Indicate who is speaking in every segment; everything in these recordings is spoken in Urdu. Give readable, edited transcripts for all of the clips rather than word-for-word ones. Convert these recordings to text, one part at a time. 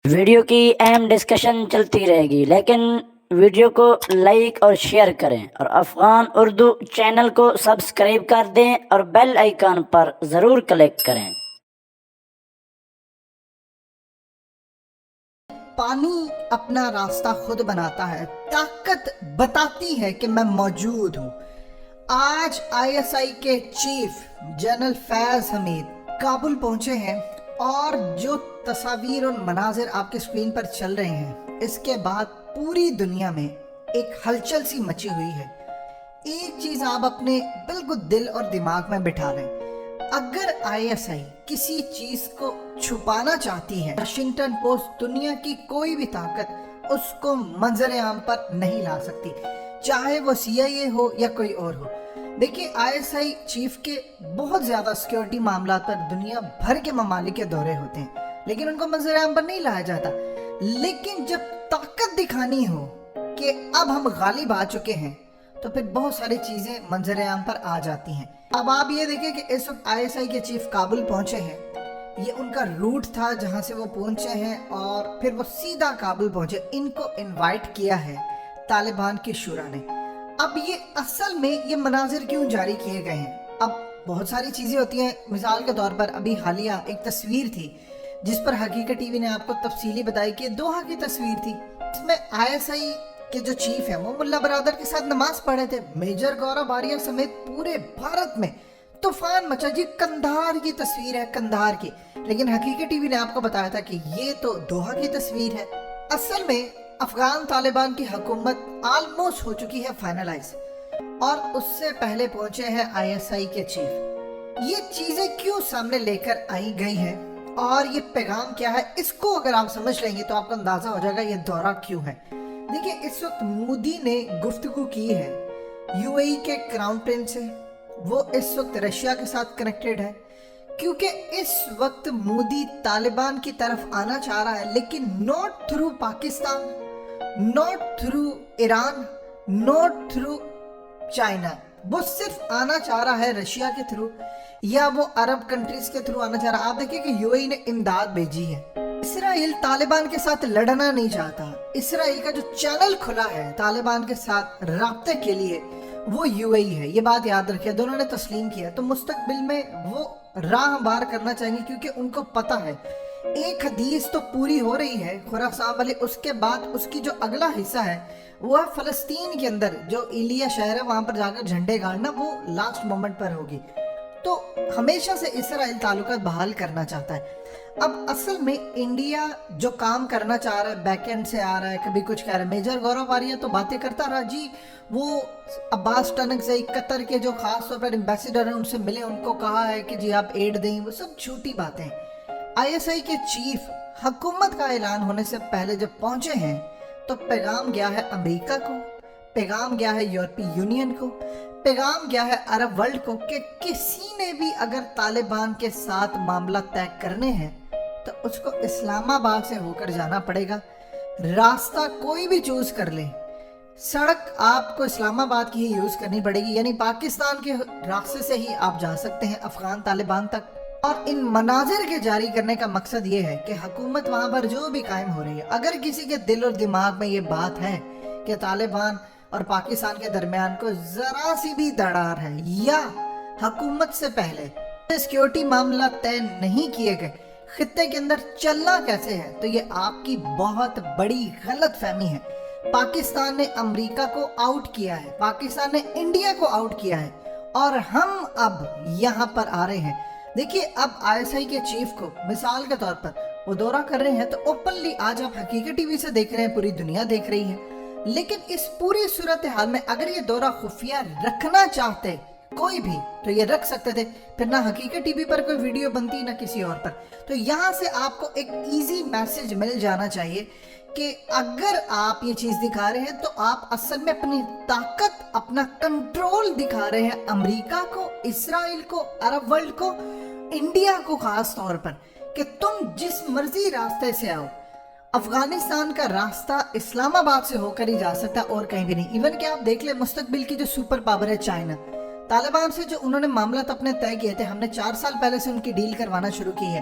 Speaker 1: ویڈیو کی اہم ڈسکشن چلتی رہے گی، لیکن ویڈیو کو لائک اور شیئر کریں اور افغان اردو چینل کو سبسکرائب کر دیں اور بیل آئیکن پر ضرور کلک کریں۔
Speaker 2: پانی اپنا راستہ خود بناتا ہے، طاقت بتاتی ہے کہ میں موجود ہوں۔ آج آئی ایس آئی کے چیف جنرل فیض حمید کابل پہنچے ہیں اور جو تصاویر اور مناظر آپ کے سکرین پر چل رہے ہیں، اس کے بعد پوری دنیا میں ایک ہلچل سی مچی ہوئی ہے۔ ایک چیز آپ اپنے بالکل دل اور دماغ میں بٹھا لیں، اگر آئی ایس آئی کسی چیز کو چھپانا چاہتی ہے، واشنگٹن پوسٹ دنیا کی کوئی بھی طاقت اس کو منظر عام پر نہیں لا سکتی، چاہے وہ سی آئی اے ہو یا کوئی اور ہو۔ دیکھیں، آئی ایس آئی چیف کے بہت زیادہ سیکیورٹی معاملات پر دنیا بھر کے ممالک کے دورے ہوتے ہیں، لیکن ان کو منظر عام پر نہیں لایا جاتا۔ لیکن جب طاقت دکھانی ہو کہ اب ہم غالب آ چکے ہیں، تو پھر بہت ساری چیزیں منظر عام پر آ جاتی ہیں۔ اب آپ یہ دیکھیں کہ اس وقت آئی ایس آئی کے چیف کابل پہنچے ہیں، یہ ان کا روٹ تھا جہاں سے وہ پہنچے ہیں، اور پھر وہ سیدھا کابل پہنچے۔ ان کو انوائٹ کیا ہے طالبان کی شورا نے۔ اب یہ اصل میں یہ مناظر کیوں جاری کیے گئے ہیں؟ اب بہت ساری چیزیں ہوتی ہیں، مثال کے طور پر ابھی حالیہ ایک تصویر تھی جس پر حقیقت ٹی وی نے آپ کو تفصیلی بتائی کہ دوحہ کی تصویر تھی، اس میں آئی ایس آئی کہ جو چیف ہیں وہ ملا برادر کے ساتھ نماز پڑھے تھے۔ میجر گورو آریہ سمیت پورے بھارت میں طوفان مچا۔ جی قندھار کی تصویر ہے، قندھار کی، لیکن حقیقت ٹی وی نے آپ کو بتایا تھا کہ یہ تو دوحہ کی تصویر ہے۔ اصل میں افغان طالبان کی حکومت آلموسٹ ہو چکی ہے فائنلائز، اور اس سے پہلے پہنچے ہیں آئی ایس آئی کے چیف۔ یہ چیزیں کیوں سامنے لے کر آئی گئی ہیں اور یہ پیغام کیا ہے، اس کو اگر آپ سمجھ لیں گے تو آپ کو اندازہ ہو جائے گا یہ دورہ کیوں ہے۔ دیکھیں، اس وقت مودی نے گفتگو کی ہے یو اے ای کے کراؤن پرنس سے، وہ اس وقت رشیا کے ساتھ کنیکٹڈ ہے، کیونکہ اس وقت مودی طالبان کی طرف آنا چاہ رہا ہے، لیکن not through Pakistan, not through Iran, not through China, وہ صرف آنا چاہ رہا ہے رشیا کے تھرو یا وہ عرب کنٹریز کے تھرو آنا چاہ رہا ہے۔ آپ دیکھیں کہ یو اے ای نے امداد بھیجی ہے۔ اسرائیل طالبان کے ساتھ لڑنا نہیں چاہتا۔ اسرائیل کا جو چینل کھلا ہے طالبان کے ساتھ رابطے کے لیے وہ یو اے ای ہے، یہ بات یاد رکھیں، دونوں نے تسلیم کیا۔ تو مستقبل میں وہ راہ ہموار کرنا چاہیں گے، کیونکہ ان کو پتہ ہے ایک حدیث تو پوری ہو رہی ہے خراسان والی، اس کے بعد اس کی جو اگلا حصہ ہے وہ ہے فلسطین کے اندر جو ایلیا شہر ہے، وہاں پر جا کر جھنڈے گاڑنا، وہ لاسٹ مومنٹ پر ہوگی۔ تو ہمیشہ سے اسرائیل تعلقات بحال کرنا چاہتا ہے۔ اب اصل میں انڈیا جو کام کرنا چاہ رہا ہے، بیک اینڈ سے آ رہا ہے، کبھی کچھ کہہ رہا ہے۔ میجر گورو آریہ تو باتیں کرتا رہا، جی وہ عباس ٹنگزئی قطر کے جو خاص طور پر ایمبیسیڈر ہیں ان سے ملے، ان کو کہا ہے کہ جی آپ ایڈ دیں، وہ سب جھوٹی باتیں ہیں۔ آئی ایس آئی کے چیف حکومت کا اعلان ہونے سے پہلے جب پہنچے ہیں تو پیغام گیا ہے امریکہ کو، پیغام گیا ہے یورپی یونین کو، پیغام گیا ہے عرب ورلڈ کو کہ کسی نے بھی اگر طالبان کے ساتھ معاملہ طے کرنے ہیں تو اس کو اسلام آباد سے ہو کر جانا پڑے گا۔ راستہ کوئی بھی چوز کر لیں، سڑک آپ کو اسلام آباد کی ہی یوز کرنی پڑے گی، یعنی پاکستان کے راستے سے ہی آپ جا سکتے ہیں افغان طالبان تک۔ اور ان مناظر کے جاری کرنے کا مقصد یہ ہے کہ حکومت وہاں پر جو بھی قائم ہو رہی ہے، اگر کسی کے دل اور دماغ میں یہ بات ہے کہ طالبان اور پاکستان کے درمیان کو ذرا سی بھی دراڑ ہے یا حکومت سے پہلے سیکیورٹی معاملہ طے نہیں کیے گئے، خطے کے اندر چلنا کیسے ہے، تو یہ آپ کی بہت بڑی غلط فہمی ہے۔ پاکستان نے امریکہ کو آؤٹ کیا ہے، پاکستان نے انڈیا کو آؤٹ کیا ہے، اور ہم اب یہاں پر آ رہے ہیں۔ دیکھیے، اب آئی ایس آئی کے چیف کو مثال کے طور پر وہ دورہ کر رہے ہیں تو اوپنلی آج آپ حقیقت ٹی وی سے دیکھ رہے ہیں، پوری دنیا دیکھ رہی ہے، لیکن اس پوری صورتحال میں اگر یہ دورہ خفیہ رکھنا چاہتے کوئی بھی تو یہ رکھ سکتے تھے، پھر نہ حقیقت ٹی وی پر کوئی ویڈیو بنتی نہ کسی اور پر۔ تو یہاں سے آپ کو ایک ایزی میسج مل جانا چاہیے کہ اگر آپ یہ چیز دکھا رہے ہیں تو آپ اصل میں اپنی طاقت، اپنا کنٹرول دکھا رہے ہیں امریکہ کو، اسرائیل کو، عرب ورلڈ کو، انڈیا کو خاص طور پر، کہ تم جس مرضی راستے سے آؤ، افغانستان کا راستہ اسلام آباد سے ہو کر ہی جا سکتا ہے اور کہیں بھی نہیں۔ ایون کہ آپ دیکھ لیں مستقبل کی جو سپر پاور ہے چائنا، طالبان سے جو انہوں نے معاملات اپنے طے کیے تھے، ہم نے 4 سال پہلے سے ان کی ڈیل کروانا شروع کی ہے،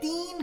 Speaker 2: 3